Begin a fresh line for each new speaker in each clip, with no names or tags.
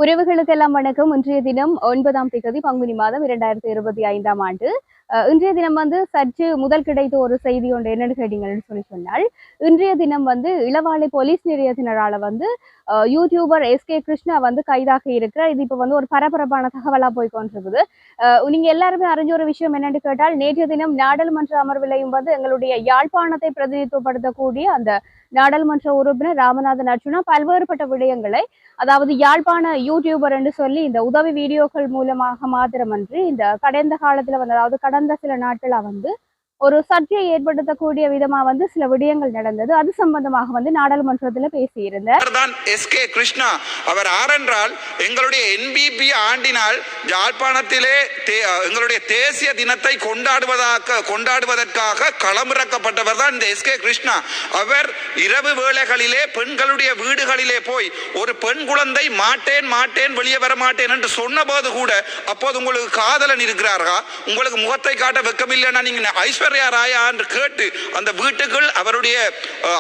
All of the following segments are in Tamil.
உறவுகளுக்கெல்லாம் வணக்கம். இன்றைய தினம் 9ஆம் தேதி பங்குனி மாதம் 2025ஆம் ஆண்டு. இன்றைய தினம் சற்று முதல் கிடைத்த ஒரு செய்தி ஒன்று என்னன்னு கேட்டீங்கன்னு சொன்னால், இன்றைய தினம் இளவாலை போலீஸ் நிலையத்தினரால யூடியூபர் எஸ்கே கிருஷ்ணா கைதாக இருக்கிறார். இது இப்ப ஒரு பரபரப்பான தகவலா போய் கொண்டிருக்குது. நீங்க எல்லாருமே அறிஞ்ச ஒரு விஷயம் என்னன்னு கேட்டால், நேற்றைய தினம் நாடாளுமன்ற அமர்விலையும் எங்களுடைய யாழ்ப்பாணத்தை பிரதிநிதித்துவப்படுத்தக்கூடிய அந்த நாடாளுமன்ற உறுப்பினர் ராமநாதன் அர்ச்சுனா பல்வேறுபட்ட விடயங்களை, அதாவது யாழ்ப்பாண யூடியூபர் என்று சொல்லி இந்த உதவி வீடியோக்கள் மூலமாக மாத்திரமன்றி இந்த கடந்த காலத்துல அதாவது கடந்த சில நாட்களா ஒரு சர்ச்சையை ஏற்படுத்தக்கூடிய விதமா சில விடயங்கள் நடந்தது. அது சம்பந்தமாக நாடாளுமன்றத்துல பேசியிருந்தார்.
எஸ்கே கிருஷ்ணா அவர் ஆரென்றால் எங்களுடைய என்பிபி ஆண்டினால் யாழ்ப்பாணத்திலே எங்களுடைய தேசிய தினத்தை கொண்டாடுவதற்காக களமிறக்கப்பட்டவர் தான் இந்த எஸ்கே கிருஷ்ணா. அவர் இரவு வேளைகளிலே பெண்களுடைய வீடுகளிலே போய் ஒரு பெண் குழந்தை மாட்டேன் வெளியே வர மாட்டேன் என்று சொன்ன போது கூட, அப்போது உங்களுக்கு காதலன் இருக்கிறார்களா, உங்களுக்கு முகத்தை காட்ட வெக்கமில்லைன்னா நீங்க ஐஸ்வர்யா ராயா என்று கேட்டு அந்த வீட்டுக்குள் அவருடைய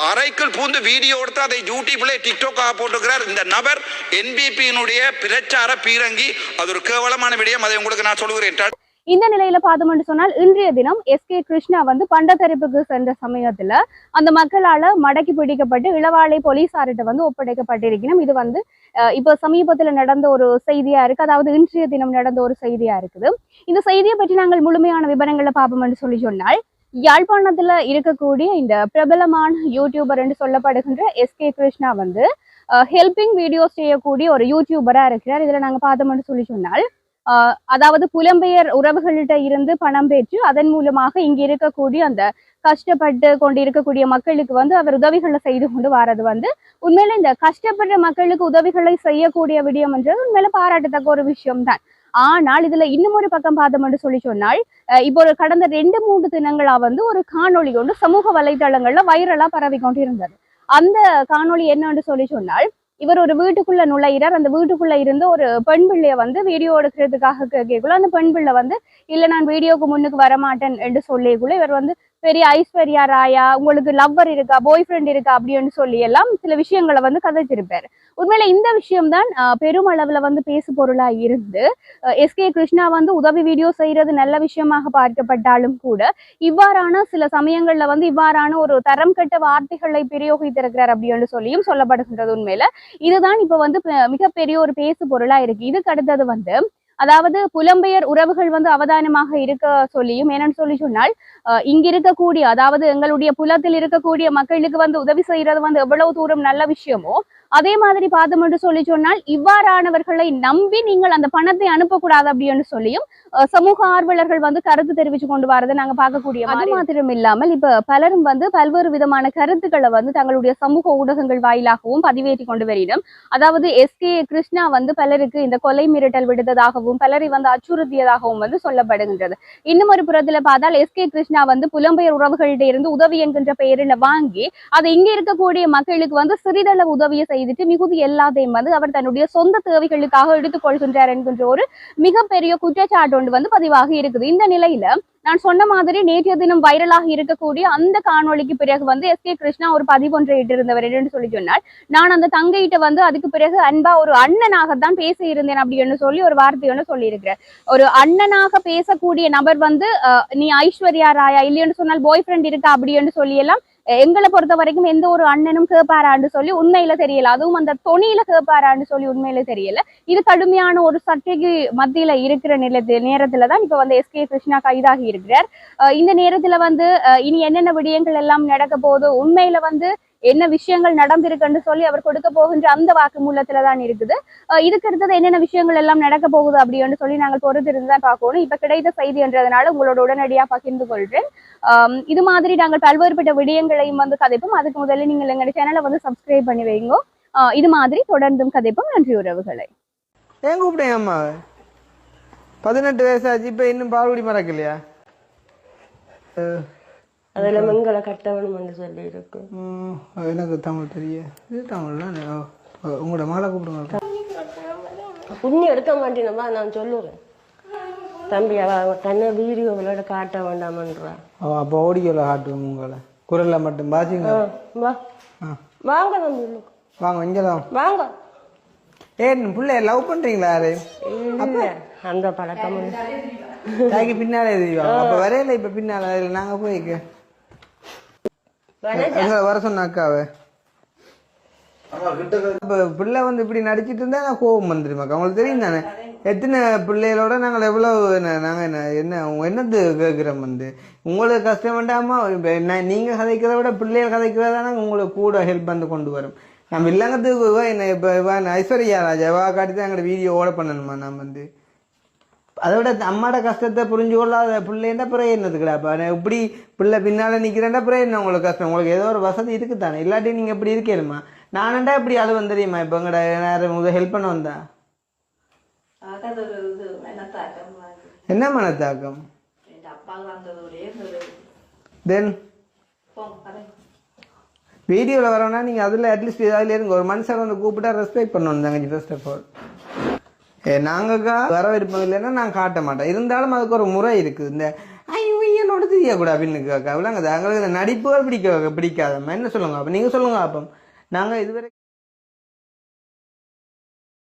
அறைக்குள் பூந்து வீடியோ எடுத்து அதை யூடியூப்ல டிக்டாக் போட்டுக்கிறார். இந்த நபர் என்பிபியினுடைய பிரச்சார பீரங்கி. அது ஒரு கேவலமான விடயம். அதை உங்களுக்கு நான் சொல்லுகிறேன்.
இந்த நிலையில பார்த்தோம் என்று சொன்னால், இன்றைய தினம் எஸ்கே கிருஷ்ணா பண்டத்தரிப்புக்கு சென்ற சமயத்துல அந்த மக்களால மடக்கி பிடிக்கப்பட்டு இளவாலை போலீசார்கிட்ட ஒப்படைக்கப்பட்டிருக்கணும். இது இப்ப சமீபத்துல நடந்த ஒரு செய்தியா இருக்கு. அதாவது இன்றைய தினம் நடந்த ஒரு செய்தியா இருக்குது. இந்த செய்தியை பற்றி நாங்கள் முழுமையான விவரங்களை பார்ப்போம் என்று சொன்னால், யாழ்ப்பாணத்துல இருக்கக்கூடிய இந்த பிரபலமான யூடியூபர் என்று சொல்லப்படுகின்ற எஸ்கே கிருஷ்ணா ஹெல்பிங் வீடியோஸ் செய்யக்கூடிய ஒரு யூடியூபரா இருக்கிறார். இதுல நாங்க பார்த்தோம் என்று சொன்னால், அதாவது புலம்பெயர் உறவுகள்கிட்ட இருந்து பணம் பெற்று அதன் மூலமாக இங்க இருக்கக்கூடிய அந்த கஷ்டப்பட்டு கொண்டு இருக்கக்கூடிய மக்களுக்கு அவர் உதவிகளை செய்து கொண்டு வர்றது உண்மையில இந்த கஷ்டப்படுற மக்களுக்கு உதவிகளை செய்யக்கூடிய விடயம் என்றது உண்மையில பாராட்டத்தக்க ஒரு விஷயம் தான். ஆனால் இதுல இன்னும் ஒரு பக்கம் பார்த்தோம் என்று சொன்னால், இப்போ ஒரு கடந்த 2-3 தினங்களா ஒரு காணொளி கொண்டு சமூக வலைதளங்கள்ல வைரலா பரவி கொண்டிருந்தது. அந்த காணொளி என்னன்னு சொன்னால், இவர் ஒரு வீட்டுக்குள்ள நுழையிறார். அந்த வீட்டுக்குள்ள இருந்து ஒரு பெண் பிள்ளைய வீடியோ எடுக்கிறதுக்காக கேட்கல. அந்த பெண் பிள்ளை இல்ல நான் வீடியோக்கு முன்னுக்கு வரமாட்டேன் என்று சொல்லிக்குள்ள இவர் பெரிய ஐஸ்வர்யா ராயா, உங்களுக்கு லவ்வர் இருக்கா, பாய் ஃப்ரெண்ட் இருக்கா அப்படின்னு சொல்லி எல்லாம் சில விஷயங்களை கதைச்சிருப்பாரு. உண்மையில இந்த விஷயம்தான் பெரும் அளவுல பேசு பொருளா இருந்து எஸ்கே கிருஷ்ணா உதவி வீடியோ செய்யறது நல்ல விஷயமாக பார்க்கப்பட்டாலும் கூட, இவ்வாறான சில சமயங்கள்ல இவ்வாறான ஒரு தரம் கெட்ட வார்த்தைகளை பிரயோகித்திருக்கிறார் அப்படின்னு சொல்லியும் சொல்லப்படுகின்றது. உண்மையில இதுதான் இப்ப மிகப்பெரிய ஒரு பேசு பொருளா இருக்கு. இதுக்கு அடுத்தது அதாவது புலம்பெயர் உறவுகள் அவதானமாக இருக்க சொல்லியும், என்னன்னு சொன்னால், இங்க இருக்கக்கூடிய அதாவது எங்களுடைய புலத்தில் இருக்கக்கூடிய மக்களுக்கு உதவி செய்யறது எவ்வளவு தூரம் நல்ல விஷயமோ, அதே மாதிரி பார்த்தோம் என்று சொன்னால், இவ்வாறானவர்களை நம்பி நீங்கள் அந்த பணத்தை அனுப்பக்கூடாது அப்படின்னு சொல்லியும் சமூக ஆர்வலர்கள் கருத்து தெரிவிச்சு கொண்டு வரதை நாங்க பார்க்கக்கூடிய. அது மாத்திரம் இல்லாமல் இப்ப பலரும் பல்வேறு விதமான கருத்துக்களை தங்களுடைய சமூக ஊடகங்கள் வாயிலாகவும் பதிவேற்றி கொண்டு வருகிறோம். அதாவது எஸ்கே கிருஷ்ணா பலருக்கு இந்த கொலை மிரட்டல் விடுத்ததாகவும் பலரை அச்சுறுத்தியதாகவும் சொல்லப்படுகின்றது. இன்னும் ஒரு புறத்துல பார்த்தால் எஸ்கே கிருஷ்ணா புலம்பெயர் உறவுகளிட இருந்து உதவி என்கின்ற பெயரில் வாங்கி அதை இங்க இருக்கக்கூடிய மக்களுக்கு சிறிதளவு உதவியை செய்துட்டு மிகுதி எல்லாத்தையும் அவர் தன்னுடைய சொந்த தேவைகளுக்காக எடுத்துக்கொள்கின்றார் என்கின்ற ஒரு மிகப்பெரிய குற்றச்சாட்டு ஒன்று பதிவாக இருக்குது. இந்த நிலையில நான் சொன்ன மாதிரி நேற்றைய தினம் வைரலாக இருக்கக்கூடிய அந்த காணொலிக்கு பிறகு எஸ்கே கிருஷ்ணா ஒரு பதிவொன்றை இட்டிருந்தவர் என்று சொல்லி சொன்னால், நான் அந்த தங்கையிட்ட அதுக்கு பிறகு அன்பா ஒரு அண்ணனாகத்தான் பேச இருந்தேன் அப்படின்னு சொல்லி ஒரு வார்த்தையோன்னு சொல்லி இருக்கிறேன். ஒரு அண்ணனாக பேசக்கூடிய நபர் நீ ஐஸ்வர்யா ராயா இல்லைன்னு சொன்னால் பாய் ஃப்ரெண்ட் இருக்கா அப்படின்னு சொல்லி எல்லாம் எங்களை பொறுத்த வரைக்கும் எந்த ஒரு அண்ணனும் கேட்பாரான்னு சொல்லி உண்மையில தெரியல. அதுவும் அந்த தொனியில கேட்பாரான்னு சொல்லி உண்மையில தெரியல. இது கடுமையான ஒரு சர்ச்சைக்கு மத்தியில இருக்கிற நேரத்துலதான் இப்ப எஸ்கே கிருஷ்ணா கைதாகி இருக்கிறார். இந்த நேரத்துல இனி என்னென்ன விடயங்கள் எல்லாம் நடக்க போகுது, உண்மையில என்ன விஷயங்கள் நடந்திருக்குன்னு சொல்லி அவர் கொடுக்க போகின்ற அந்த வாக்குமூலத்துலதான் இருக்குது. இதுக்கு அடுத்தது என்னென்ன விஷயங்கள் எல்லாம் நடக்க போகுது அப்படின்னு சொல்லி நாங்கள் பொறுத்திருந்துதான் பார்க்கணும். இப்ப கிடைத்த செய்தி என்றதுனால உங்களோட உடனடியா பகிர்ந்து கொள்றேன். இது மாதிரி நாங்கள் பல்வேறுபட்ட விடயங்களையும் கதைப்போம். அதுக்கு முதல்ல நீங்கள் எங்களுடைய சேனலை சப்ஸ்கிரைப் பண்ணி வைங்க. இது மாதிரி தொடர்ந்தும் கதைப்போம். நன்றி உறவுகளை.
ஏன் கூப்பிட்டேன் அம்மா? 18 வயசாச்சு, இப்ப இன்னும் பால்குடி மறக்கலையா?
அதெல்லாம் மங்களை கட்டவனும் என்று சொல்லி இருக்கு.
எனக்கு தமிழ் தெரிய தமிழ்லாம் உங்களோட மாலை கூப்பிடுங்க.
புண்ணி எடுக்க மாட்டேனப்பா, நான் சொல்லுறேன் தம்பி. அவ தன்னை வீடியோகளோட காட்ட வேண்டாமன்றா.
அப்போ ஓடியோல காட்டுவோம் உங்களை குரல்ல மட்டும் பாத்தீங்க.
வாங்க தம்பி,
வாங்க இங்கதான்
வாங்க.
ஏன் பிள்ளைய லவ் பண்றீங்களா யாரு
இல்ல அந்த பழக்கம்
தாய்க்கு பின்னாலே தெரியும் அப்ப வரையில இப்ப பின்னால நாங்க போய்க்க வர சொன்ன அக்காவை இப்ப பிள்ளை வந்து இப்படி நடிச்சிட்டு இருந்தா நான் கோபம் வந்துருமாக்கா உங்களுக்கு தெரியும் தானே எத்தனை பிள்ளைகளோட நாங்கள் எவ்வளவு நாங்க என்ன என்னது கேட்கிறோம் வந்து உங்களுக்கு கஷ்டம் வேண்டாமா நீங்க கதைக்கிறத விட பிள்ளைகள் கதைக்கிறதா உங்களுக்கு கூட ஹெல்ப் வந்து கொண்டு வரும் நம்ம இல்லங்கத்துக்கு என்ன இப்ப ஐஸ்வர்யா ராஜாவா காட்டி தான் எங்களோட வீடியோ ஓட பண்ணணுமா நான் வந்து அதோட அம்மாட கஷ்டத்தை புரிஞ்சு கொள்ளாத பிள்ளைன்னா பிறகு என்னதுக்குடா இப்போ இப்படி பிள்ளை பின்னால நிற்கிறேன்டா பிறகு என்ன உங்களுக்கு கஷ்டம் உங்களுக்கு ஏதோ ஒரு வசதி இருக்குத்தானே இல்லாட்டி நீங்கள் இப்படி இருக்கேனுமா நானண்டா இப்படி அது வந்துடுமா இப்போ எங்கட நேரம் ஹெல்ப் பண்ண வந்தா என்ன மனத்தாக்கம் தென் வீடியோவில் வரோன்னா நீங்கள் அதில் அட்லீஸ்ட் அதில் இருங்க ஒரு மனுஷன் வந்து கூப்பிட்டா ரெஸ்பெக்ட் பண்ணணும் தங்கச்சி ஃபர்ஸ்ட் ஆஃப் ஆல் நாங்கக்கா வர விருப்பம் இல்லைன்னா நான் காட்ட மாட்டேன் இருந்தாலும் அதுக்கு ஒரு முறை இருக்குது இந்த ஐயனோட தெரியக்கூடாது அப்படின்னு விளங்குது எங்களுக்கு இந்த நடிப்புகள் பிடிக்காதம்மா என்ன சொல்லுங்க அப்போ நீங்கள் சொல்லுங்க அப்போ நாங்கள் இதுவரை